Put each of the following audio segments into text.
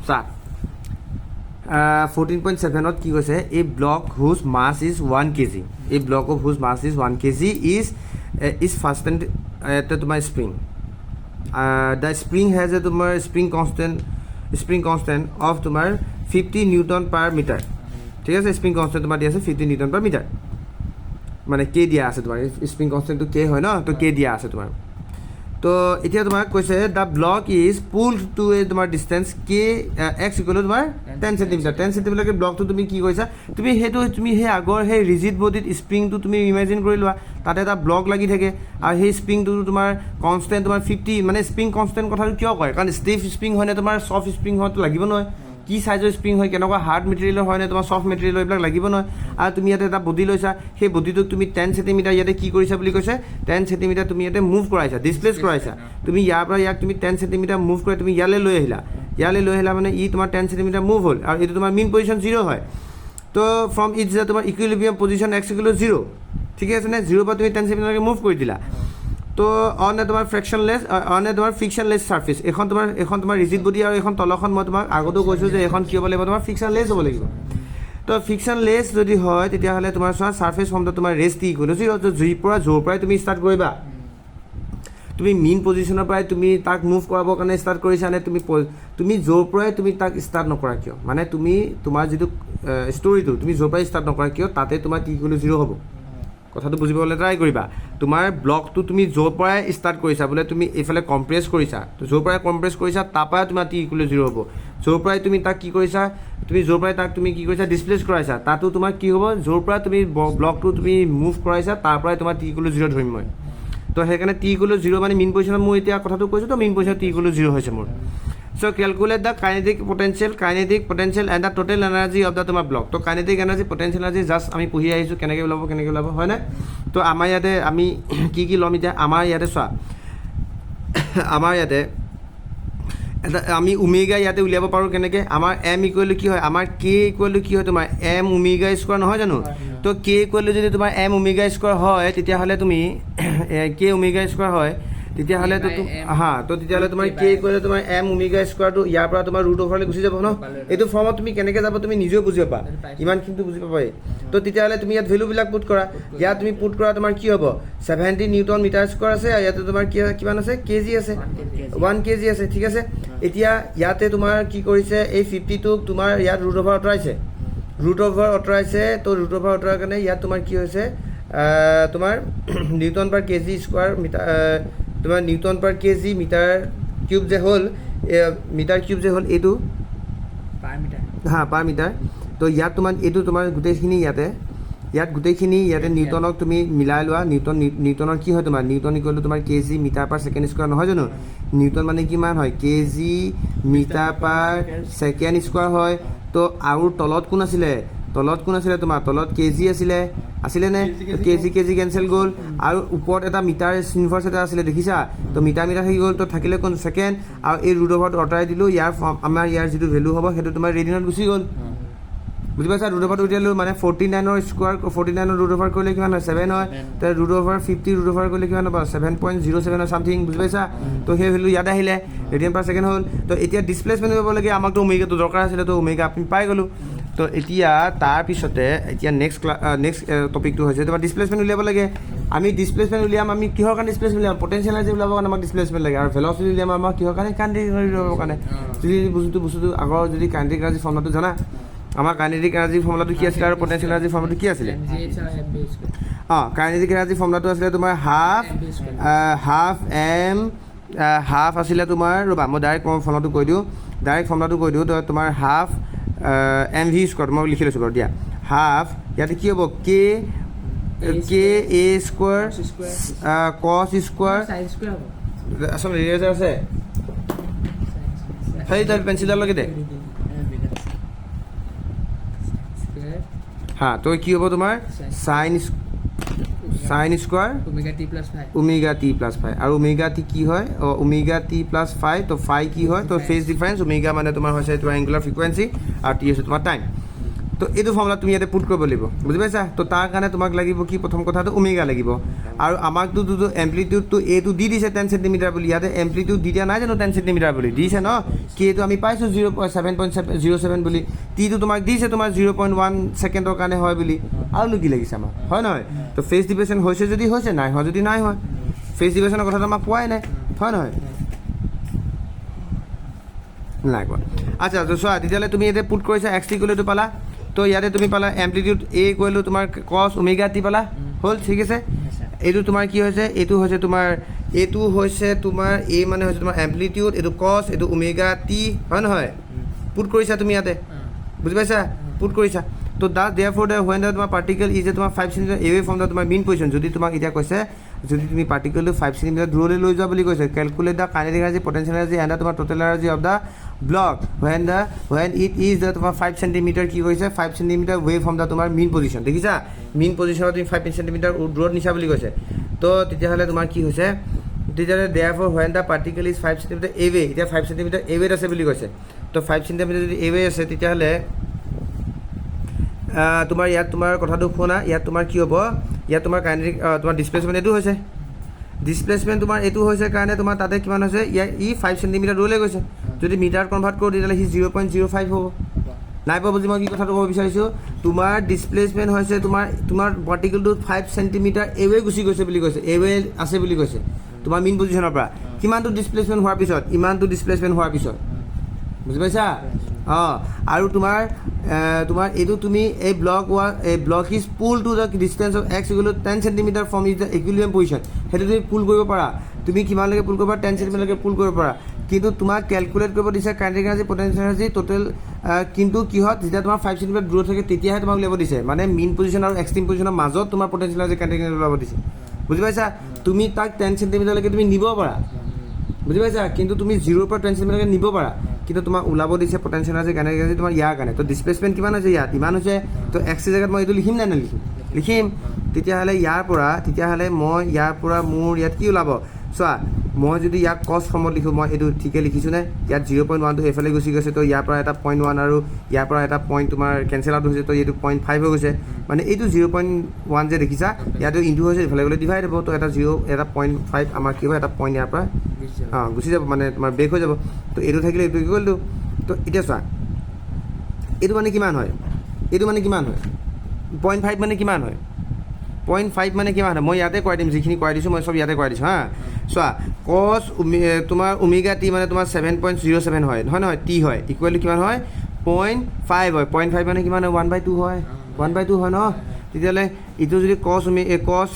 চা 14.7 কি কৈছে a block whose mass is 1 kg a block of whose mass is 1 kg is fastened at তোমাৰ spring the spring has a তোমাৰ spring constant of তোমাৰ 50 newton per meter ঠিক আছে spring constant তোমাৰ দিয়া আছে 50 newton per meter মানে k দিয়া আছে তোমাৰ spring constant to k হয় ন তো k দিয়া আছে তোমাৰ তো এতিয়া তোমাক কৈছে the block is pulled to a তোমাৰ distance k x equal to তোমাৰ 10 cm 10 cm লৈকে ব্লকটো তুমি কি কৈছা তুমি সেই আগৰ সেই ৰিজিড বডিত স্প্ৰিংটো তুমি ইমাজিন কৰি লোৱা তাতে এটা ব্লক লাগি থাকে আৰু সেই স্প্ৰিংটো তোমাৰ কনষ্টেন্ট তোমাৰ 50 মানে স্প্ৰিং কনষ্টেন্ট কথাটো কিয় কয় কাৰণ ষ্টিফ স্প্ৰিং হয় নে তোমাৰ সফট স্প্ৰিং হয়তো লাগিব নহয় কি সাইজৰ স্প্ৰিং হয় কেনেকুৱা হাৰ্ড মেটেৰিয়েলৰ হয় নে তোমাৰ সফট মেটেৰিয়েল এইবিলাক লাগিব নহয় আৰু তুমি ইয়াতে এটা বডি লৈছা সেই বডিটোক তুমি 10 cm ইয়াতে কি কৰিছা বুলি কৈছে 10 cm তুমি ইয়াতে মুভ কৰাইছা ডিসপ্লেস কৰাইছা তুমি ইয়াৰ পৰা ইয়াক তুমি 10 cm মুভ কৰি তুমি ইয়ালে লৈ আহিলা মানে ই তোমাৰ 10 cm মুভ হ'ল আৰু এইটো তোমাৰ মিন পজিশন 0 হয় তো ফ্ৰম ইট যে তোমাৰ ইকুইলিব্ৰিয়াম পজিশন x ইকুৱেল 0 ঠিক আছে নে 0 পৰা তুমি 10 cm লৈকে মুভ কৰি দিলা তো অন এ তোমাৰ ফ্ৰেকশনলেছ অন এ তোমাৰ ফ্ৰিকশনলেছ সাৰফেস এখন তোমাৰ ৰিজিড বডি আৰু এখন তলখন মই তোমাক আগতেও কৈছোঁ যে এখন কি হ'ব লাগিব তোমাৰ ফ্ৰিকশনলেছ হ'ব লাগিব তো ফ্ৰিকশনলেছ যদি হয় তেতিয়াহ'লে তোমাৰ চোৱা সাৰফেস ফৰ্মটো তোমাৰ ৰেষ্ট টি ইকুৱেল 0 তো জুইৰ পৰা জোৰ পৰাই তুমি ষ্টাৰ্ট কৰিবা তুমি মেইন পজিশনৰ পৰাই তুমি তাক মুভ কৰাবৰ কাৰণে ষ্টাৰ্ট কৰিছা নে তুমি জোৰ পৰাই তুমি তাক ষ্টাৰ্ট নকৰা কিয় মানে তুমি তোমাৰ যিটো ষ্টৰিটো তুমি জোৰ পৰাই ষ্টাৰ্ট নকৰা কিয় তাতে তোমাৰ টি ইকুৱেল 0 হ'ব কথাটো বুজিবলৈ ট্ৰাই কৰিবা তোমাৰ ব্লকটো তুমি জোৰ পৰাই ষ্টাৰ্ট কৰিছা বোলে তুমি এইফালে কম্প্ৰেছ কৰিছা তো জোৰ পৰাই কম্প্ৰেছ কৰিছা তাৰপৰা তোমাৰ টি ইকুৱেল 0 হ'ব জোৰ পৰাই তুমি তাক কি কৰিছা তুমি জোৰ পৰাই তাক তুমি কি কৰিছা ডিসপ্লেস কৰাইছা তাতো তোমাৰ কি হ'ব জোৰ পৰাই তুমি ব্লকটো তুমি মুভ কৰাইছা তাৰপৰাই তোমাৰ টি ইকুৱেল 0 ধৰিম মই তো সেইকাৰণে টি ইকুৱেল 0 মানে মিন পজিশনত মই এতিয়া কথাটো কৈছোঁ তো মিন পজিশনত টি ইকুৱেল 0 হৈছে মোৰ So calculate the kinetic potential and the total energy of the তোমাৰ block তো kinetic energy potential energy just আমি পঢ়ি আহিছোঁ কেনেকৈ ওলাব হয় না তো আমাৰ ইয়াতে আমি কি ল'ম এতিয়া আমাৰ ইয়াতে চোৱা আমাৰ ইয়াতে এটা আমি ওমেগা ইয়াতে উলিয়াব পাৰোঁ কেনেকৈ আমাৰ m ইকুৱেল কি হয় আমাৰ k ইকুৱেল কি হয় তোমাৰ m ওমেগা স্কোৱাৰ নহয় জানো তো k ইকুৱেল যদি তোমাৰ m ওমেগা স্কোৱাৰ হয় তেতিয়াহ'লে তুমি k ওমেগা স্কোৱাৰ হয় তেতিয়াহ'লে তো তো তেতিয়াহ'লে তোমাৰ k ইকুৱেল তোমাৰ m ওমেগা স্কোৱাৰটো ইয়াৰ পৰা তোমাৰ ৰুট অভাৰলৈ গুচি যাব ন এইটো ফৰ্মত তুমি কেনেকৈ যাব তুমি নিজেও বুজি পাবা ইমানখিনিটো বুজি পাবাই তো তেতিয়াহ'লে তুমি ইয়াত ভেলুবিলাক পুট কৰা ইয়াত তুমি পুট কৰা তোমাৰ কি হ'ব 70 নিউটন মিটাৰ স্কোৱাৰ আছে আৰু ইয়াতে তোমাৰ কিমান আছে কেজি আছে 1 কেজি আছে ঠিক আছে এতিয়া ইয়াতে তোমাৰ কি কৰিছে এই 50টোক তোমাৰ ইয়াত ৰুট অভাৰ আঁতৰাইছে তো ৰুট অভাৰ অঁতৰাৰ কাৰণে ইয়াত তোমাৰ কি হৈছে তোমাৰ নিউটন পাৰ কেজি স্কোৱাৰ মিটাৰ তোমাৰ নিউটন পাৰ কেজি মিটাৰ কিউব যে হ'ল এইটো পাৰ মিটাৰ তো ইয়াত তোমাৰ এইটো তোমাৰ গোটেইখিনি ইয়াতে নিউটনক তুমি মিলাই লোৱা নিউটনৰ কি হয় তোমাৰ নিউটন ইকুৱেল টু তোমাৰ KG metre per second square নহয় জানো নিউটন মানে কিমান হয় KG metre per second square হয় তো আৰু তলত কোন আছিলে তোমাৰ তলত কেজি আছিলে নে কেজি কেঞ্চেল গ'ল আৰু ওপৰত এটা মিটাৰ ইনভাৰ্চ এটা আছিলে দেখিছা তো মিটাৰ থাকি গ'ল তো থাকিলে কোন ছেকেণ্ড আৰু এই ৰুট অভাৰটো আঁতৰাই দিলোঁ আমাৰ ইয়াৰ যিটো ভেলু হ'ব সেইটো তোমাৰ ৰেডিয়ানত গুচি গ'ল বুজি পাইছা ৰুট অভাৰটো উলিয়ালোঁ মানে 49 ৰুট অভাৰ কৰিলে কিমান হয় 7 হয় তো ৰুট অভাৰ 50 ৰুট অভাৰ কৰিলে কিমান হ'ব 7.07 চামথিং বুজি পাইছা তো সেই ভেলু ইয়াত আহিলে ৰেডিয়ান পাৰ ছেকেণ্ড হ'ল তো এতিয়া ডিছপ্লেচমেণ্ট কৰিব লাগে আমাকতো ওমেগাটো দৰকাৰ আছিলে তো ওমেগা আমি পাই গ'লোঁ তো এতিয়া তাৰপিছতে এতিয়া নেক্সট টপিকটো হৈছে তোমাৰ ডিছপ্লেচমেণ্ট উলিয়াব লাগে আমি ডিছপ্লেচমেণ্ট উলিয়াম আমি কিহৰ কাৰণে ডিছপ্লেচমেণ্ট উলিয়াম পটেনচিয়েল এনাৰ্জি উলিয়াবৰ কাৰণে আমাক ডিছপ্লেচমেণ্ট লাগে আৰু ভেলচিটি উলিয়াম আমাক কিহৰ কাৰণে কাইনেটিক এনাৰ্জি উলিয়াবৰ কাৰণে যদি বস্তুটো আগৰ যদি কাইনেটিক এনাৰ্জি ফৰ্মুলাটো জানা আমাৰ কাইনেটিক এনাৰ্জি ফৰ্মুলাটো কি আছিলে আৰু পটেনচিয়েল এনাৰ্জি ফৰ্মুলাটো কি আছিলে কাইনেটিক এনাৰ্জি ফৰ্মুলাটো আছিলে তোমাৰ হাফ আছিলে তোমাৰ ৰ'বা মই ডাইৰেক্ট ফৰ্মুলাটো কৈ দিওঁ তো তোমাৰ হাফ এম ভি স্কোৱাৰ মই লিখি লৈছোঁ বাৰু দিয়া হাফ ইয়াতে কি হ'ব কে এ স্কোৱাৰ কছ স্কোৱাৰ আচলতে ৰিয়েজাৰ আছে সেই তাৰ পেঞ্চিলৰ লগে দে তো কি হ'ব তোমাৰ sine square omega t plus phi আৰু ওমেগা টি কি হয় ওমেগা টি প্লাছ ফাই তো ফাই কি হয় তো ফেজ ডিফাৰেঞ্চ ওমেগা মানে তোমাৰ হৈছে তোমাৰ এংগুলাৰ ফ্ৰিকুৱেঞ্চি আৰু টি হৈছে তোমাৰ টাইম তো এইটো ফৰ্মুলা তুমি ইয়াতে পুট কৰিব লাগিব বুজি পাইছা তো তাৰ কাৰণে তোমাক লাগিব কি প্ৰথম কথাটো ওমেগা লাগিব আৰু আমাকতো এম্প্লিটিউডটো এইটো দি দিছে 10 সেন্টিমিটাৰ বুলি ইয়াতে এম্প্লিটিউড দি দিয়া নাই জানো 10 সেন্টিমিটাৰ বুলি দিছে ন কি এইটো আমি পাইছোঁ 0.707 বুলি টিটো তোমাক দিছে তোমাৰ 0.1 ছেকেণ্ডৰ কাৰণে হয় বুলি আৰুনো কি লাগিছে আমাক হয় নহয় তো ফেজ ডিভিয়েশ্যন হৈছে যদি হৈছে নাই হোৱা যদি নাই হয় ফেজ ডিভিয়েশ্যনৰ কথাটো আমাক পোৱাই নাই হয় নহয় নাই কোৱা আচ্ছা তো চোৱা তেতিয়াহ'লে তুমি ইয়াতে পুট কৰিছা এক্স টি কৰিলেতো পালা তো ইয়াতে তুমি পালা এম্প্লিটিউড এ কৰিলোঁ তোমাৰ কছ ওমেগা টি পালা হ'ল ঠিক আছে এইটো তোমাৰ কি হৈছে এইটো হৈছে তোমাৰ এ মানে হৈছে তোমাৰ এম্প্লিটিউড এইটো কছ এইটো ওমেগা টি হয় নহয় পুট কৰিছা তুমি ইয়াতে বুজি পাইছা পুট কৰিছা তো দাট দেয়াৰফৰ হুৱেন দ্য তোমাৰ পাৰ্টিকেল ইজ এ তোমাৰ 5 সেন্টিমিটাৰ এৱে ফ্ৰম দ্য তোমাৰ মেইন পজিশ্যন যদি তোমাক এতিয়া কৈছে যদি তুমি পাৰ্টিকেলটো 5 সেন্টিমিটাৰ দূৰলৈ লৈ যোৱা বুলি কৈছে calculate the kinetic energy potential energy and তোমাৰ total energy of the block when it is the তোমাৰ 5 সেন্টিমিটাৰ কি কৈছে 5 সেন্টিমিটাৰ ৱে ফ্ৰম দ্য তোমাৰ মেইন পজিশ্যন দেখিছা মেইন পজিশ্যনত তুমি 5 সেন্টিমিটাৰ দূৰত নিছা বুলি কৈছে তো তেতিয়াহ'লে তোমাৰ কি হৈছে তেতিয়াহ'লে therefore when the particle is 5 centimetre away এতিয়া 5 সেন্টিমিটাৰ এৱেত আছে বুলি কৈছে তো 5 সেন্টিমিটাৰ যদি এৱে আছে তেতিয়াহ'লে তোমাৰ ইয়াত তোমাৰ কথাটো শুনা ইয়াত তোমাৰ কি হ'ব ইয়াত তোমাৰ কাইনেটিক তোমাৰ ডিছপ্লেচমেণ্ট এইটো হৈছে ডিছপ্লেচমেণ্ট তোমাৰ এইটো হৈছে কাৰণে তোমাৰ তাতে কিমান হৈছে ই 5 সেন্টিমিটাৰ দূৰলৈ গৈছে যদি মিটাৰ কনভাৰ্ট কৰোঁ তেতিয়াহ'লে সি 0.05 হ'ব নাই পোৱা বুজি মই কি কথাটো ক'ব বিচাৰিছোঁ তোমাৰ ডিছপ্লেচমেণ্ট হৈছে তোমাৰ পাৰ্টিকেলটো 5 সেন্টিমিটাৰ এৱে গুচি গৈছে বুলি কৈছে এৱে আছে বুলি কৈছে তোমাৰ মেইন পজিশ্যনৰ পৰা কিমানটো ডিছপ্লেচমেণ্ট হোৱাৰ পিছত ইমানটো ডিছপ্লেচমেণ্ট হোৱাৰ পিছত বুজি পাইছা অঁ আৰু তোমাৰ এইটো তুমি এই block is pool to the distance of x equal to 10 centimetre from is the ইকুইলিব্ৰিয়াম position সেইটো তুমি পুল কৰিব পাৰা তুমি কিমানলৈকে পুল কৰিব পাৰা 10 সেন্টিমিটাৰলৈকে পুল কৰিব পাৰা কিন্তু তোমাক কেলকুলেট কৰিব দিছে kinetic energy potential energy total কিন্তু কিহত যেতিয়া তোমাৰ 5 সেন্টিমিটাৰ দূৰত থাকে তেতিয়াহে তোমাক উলিয়াব দিছে মানে মেইন পজিশ্যন আৰু এক্সট্ৰিম পজিশ্যনৰ মাজত তোমাৰ পটেনচিয়েল এনাৰ্জি কাইনেটিক এনাৰ্জি ওলাব দিছে বুজি পাইছা তুমি তাক 10 সেন্টিমিটাৰলৈকে তুমি নিব পাৰা বুজি পাইছা কিন্তু তুমি 0 পৰা 10 সেন্টিমিটাৰলৈকে নিব পাৰা কিন্তু তোমাক ওলাব দিছে পটেনচিয়েল এনাৰ্জি কাইনেটিক এনাৰ্জি তোমাৰ ইয়াৰ কাৰণে তো ডিছপ্লেচমেণ্ট কিমান হৈছে ইয়াত ইমান হৈছে তো এক্স জেগাত মই এইটো লিখিম নে লিখিম তেতিয়াহ'লে মই ইয়াৰ পৰা মোৰ ইয়াত কি ওলাব চোৱা মই যদি ইয়াক কছ ফৰ্মত লিখোঁ মই এইটো ঠিকে লিখিছোঁ নে ইয়াত 0.1টো এইফালে গুচি গৈছে তো ইয়াৰ পৰা এটা 0.1 আৰু ইয়াৰ পৰা এটা পইণ্ট তোমাৰ কেঞ্চেল আউট হৈছে তো এইটো 0.5 হৈ গৈছে মানে এইটো 0.1 যে দেখিছা ইয়াতো ইনটু হৈছে এইফালে গ'লে ডিভাইড হ'ব তো এটা 0.5 আমাৰ কি হয় এটা পইণ্ট ইয়াৰ পৰা গুচি যাব মানে তোমাৰ ব্ৰেক হৈ যাব তো এইটো থাকিলে এইটো কি কৰিলোঁ তো এতিয়া চোৱা এইটো মানে কিমান হয় 0.5 মানে কিমান হয় 0.5 মানে কিমান হয় মই ইয়াতে কৰাই দিম যিখিনি কৰাই দিছোঁ মই চব ইয়াতে কৰাই দিছোঁ হা চোৱা কছ তোমাৰ ওমেগা টি মানে তোমাৰ 7.07 হয় নহয় টি হয় ইকুৱেল টু কিমান হয় 0.5 হয় 0.5 মানে কিমান হয় 1/2 হয় 1/2 হয় ন তেতিয়াহ'লে এইটো যদি কছ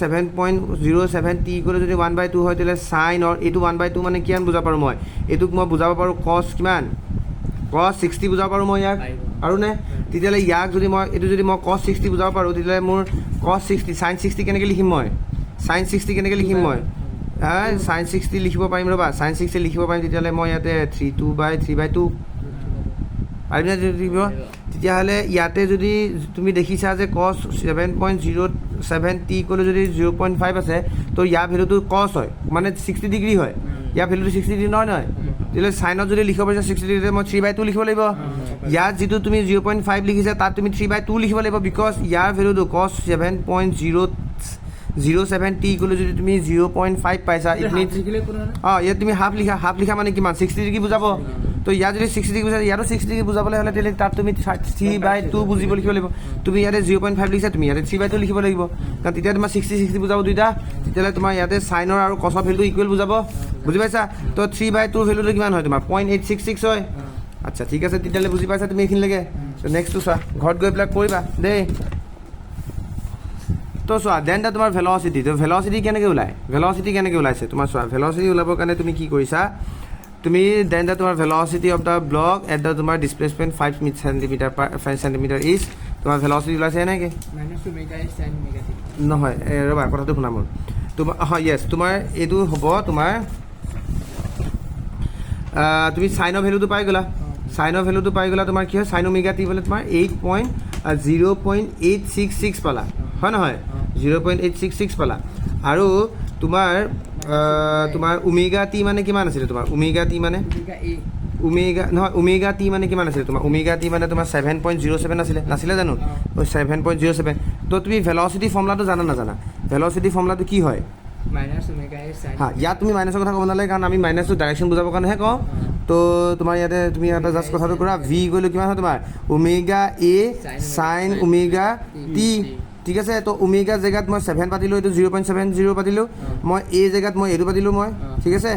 7.07 টি ইকুৱেল যদি 1/2 হয় তেতিয়াহ'লে ছাইনৰ এইটো 1/2 মানে কিমান বুজাব পাৰোঁ মই এইটোক মই বুজাব পাৰোঁ কছ কিমান কছ 60 বুজাব পাৰোঁ মই ইয়াক আৰু নে তেতিয়াহ'লে ইয়াক যদি মই কছ 60 বুজাব পাৰোঁ তেতিয়াহ'লে মোৰ কছ 60 ছাইন 60 কেনেকৈ লিখিম মই ছাইন 60 কেনেকৈ লিখিম মই ছাইন 60 লিখিব পাৰিম ৰ'বা ছাইন 60 লিখিব পাৰিম তেতিয়াহ'লে মই ইয়াতে 3/2 পাৰিম নে লিখিব তেতিয়াহ'লে ইয়াতে যদি তুমি দেখিছা যে কছ 7.07 টি ক'লে যদি 0.5 আছে তো ইয়াৰ ভেলুটো কছ হয় মানে 60 ডিগ্ৰী হয় ইয়াৰ ভেলুটো 60 ডিগ্ৰী নহয় তেতিয়াহ'লে ছাইনত যদি লিখিব পাৰিছা 60 ডিগ্ৰী মই 3/2 লিখিব লাগিব ইয়াত যিটো তুমি 0.5 লিখিছা তাত তুমি 3/2 লিখিব লাগিব বিকজ ইয়াৰ ভেলুটো কছ 7.07 টি ক'লে যদি তুমি 0.5 পাইছা ইয়াত তুমি হাফ লিখা মানে কিমান 60 ডিগ্ৰী বুজাব তো ইয়াত যদি 60 ডিগ্ৰী বুজায় ইয়াতো 60 ডিগ্ৰী বুজাবলৈ হ'লে তেতিয়াহ'লে তাত তুমি 3/2 বুজিব লিখিব লাগিব তুমি ইয়াতে 0.5 লিখিছা তুমি ইয়াতে 3/2 লিখিব লাগিব কাৰণ তেতিয়া তোমাৰ 60 বুজাব দুইটা তেতিয়াহ'লে তোমাৰ ইয়াতে ছাইনৰ আৰু কছৰ ভেলুটো ইকুৱেল বুজাব বুজি পাইছা তো 3/2 ভেলুটো কিমান হয় তোমাৰ 0.866 হয় আচ্ছা ঠিক আছে তেতিয়াহ'লে বুজি পাইছা তুমি এইখিনিলৈকে তো নেক্সটটো চোৱা ঘৰত গৈ পেলাই কৰিবা দেই তো চোৱা দেন তোমাৰ ভেলচিটি তো ভেলচিটি কেনেকৈ ওলাইছে তোমাৰ চোৱা ভেলচিটি ওলাবৰ কাৰণে তুমি কি কৰিছা তুমি দেন তোমাৰ velocity of the block at the তোমাৰ ডিছপ্লেচমেণ্ট 5 সেন্টিমিটাৰ ইজ তোমাৰ ভেলচিটি ওলাইছে এনেকৈ নহয় ৰ'বা কথাটো শুনা মোৰ তোমাৰ হয় য়েছ তোমাৰ এইটো হ'ব তোমাৰ তুমি ছাইনৰ ভেলুটো পাই গ'লা তোমাৰ কি হয় ছাইন ওমেগা টি বোলে তোমাৰ 0.866 পালা হয় নহয় 0.866 পালা আৰু তোমাৰ ওমেগা টি মানে কিমান আছিলে তোমাৰ ওমেগা টি মানে ওমেগা নহয় ওমেগা টি মানে কিমান আছিলে তোমাৰ ওমেগা টি মানে তোমাৰ 7.07 নাছিলে জানো 7.07 তো তুমি ভেলচিটি ফৰ্মুলাটো জানা নাজানা ভেলচিটি ফৰ্মুলাটো কি হয় মাইনাছ ওমেগা এ সাইন হা ইয়াত তুমি মাইনাছৰ কথা ক'ব নালাগে কাৰণ আমি মাইনাছটো ডাইৰেকশ্যন বুজাবৰ কাৰণেহে কওঁ তো তোমাৰ ইয়াতে তুমি এটা জাষ্ট কথাটো কৰা ভি গ'লে কিমান হয় তোমাৰ ওমেগা এ চাইন ওমেগা টি ঠিক আছে তো ওমেগা জেগাত মই 7 পাতিলোঁ এইটো 0.70 পাতিলোঁ মই এ জেগাত মই এইটো পাতিলোঁ মই ঠিক আছে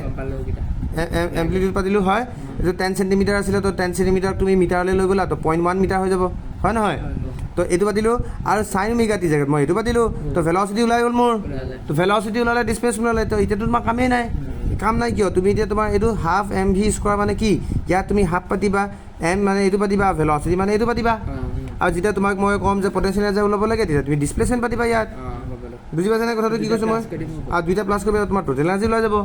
এম্প্লিটিউড পাতিলোঁ হয় এইটো 10 চেণ্টিমিটাৰ আছিলে তো 10 চেণ্টিমিটাৰ তুমি মিটাৰলৈ লৈ গ'লা তো 0.1 মিটাৰ হৈ যাব হয় নহয় তো এইটো পাতিলোঁ আৰু চাইন ওমেগা টি জেগাত মই এইটো পাতিলোঁ তো ভেলচিটি ওলাই গ'ল মোৰ তো ভেলচিটি ওলালে ডিছপ্লেচমেণ্ট ওলালে তো এতিয়াতো তোমাৰ কামেই নাই কাম নাই কিয় তুমি এতিয়া তোমাৰ এইটো হাফ এম ভি স্কোৱাৰ মানে কি ইয়াত তুমি হাফ পাতিবা এম মানে এইটো পাতিবা ভেলচিটি মানে এইটো পাতিবা আৰু যেতিয়া তোমাক মই ক'ম যে পটেনচিয়েল এনাৰ্জি ওলাব লাগে তেতিয়া তুমি ডিছপ্লেচমেণ্ট পাতিবা ইয়াত বুজি পাইছানে কথাটো কি কৈছোঁ মই আৰু দুইটা প্লাছ কৰিবা তোমাৰ টোটেল এনাৰ্জি ওলাই যাব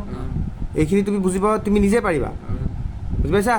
এইখিনি তুমি বুজি পাবা তুমি নিজে পাৰিবা বুজি পাইছা